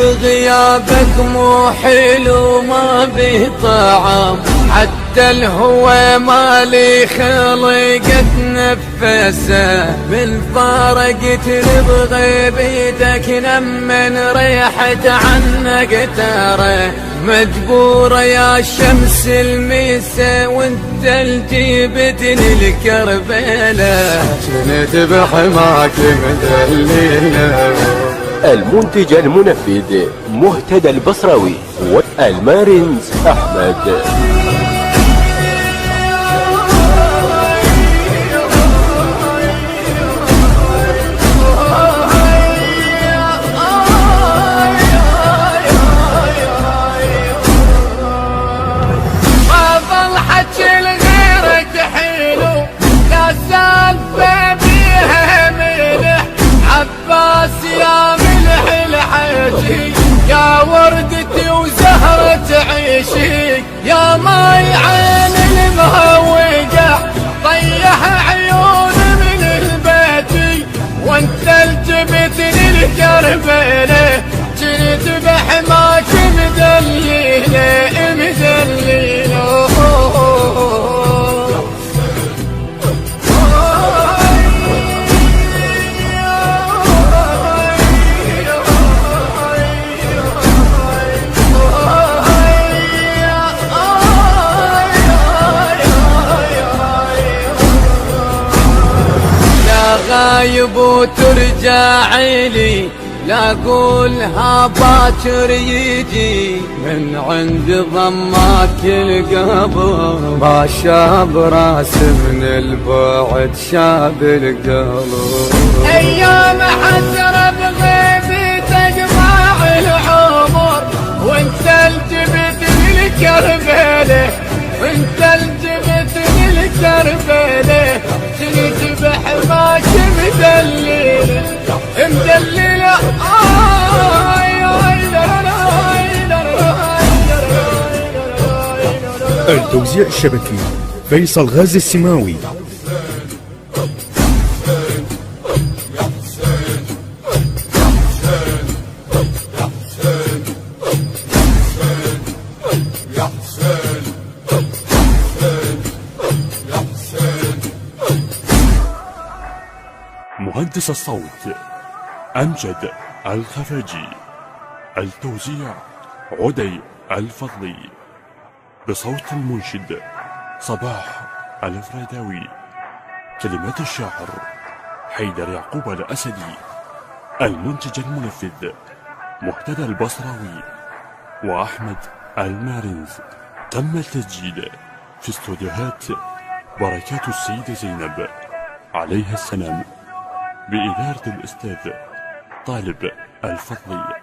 بغيابك مو حلو ما به طعم، حتى الهوى مالي خلقت نفسه، من فارقت بغيبتك لمن ريحت عنك ترى، مجبورة يا شمس الميسة وانت الجيبتني الكربلة، كنت بحماك مدللة. المنتج المنفذ مهتدى البصراوي، والمارنز أحمد. يا وردتي وزهرة عيشي، يا ماي عين المهوجة طيح عيون من البيت، وانت الجبتني الكربلة، جنت بحماك مدليلة مدليلة. غايب وترجع لي، لا اقولها باكر يجي، من عند ضماك القبر ما شاب راس من البعد شاب القلب، ايام حسرة بغيبي تجمع العمر، وانت الجبت الكربلة، وانت الجبت الكربلة، جنت بحماك مدللة مدللة. التوزيع الشبكي فيصل غازي السماوي. مهندس الصوت أمجد الخفاجي، التوزيع عدي الفضلي، بصوت المنشد صباح الفريداوي، كلمات الشاعر حيدر يعقوب الأسدي، المنتج المنفذ مهتدى البصراوي وأحمد المارنز. تم التسجيل في استوديوهات بركات السيدة زينب عليها السلام، بإدارة الأستاذ طالب الفضلي.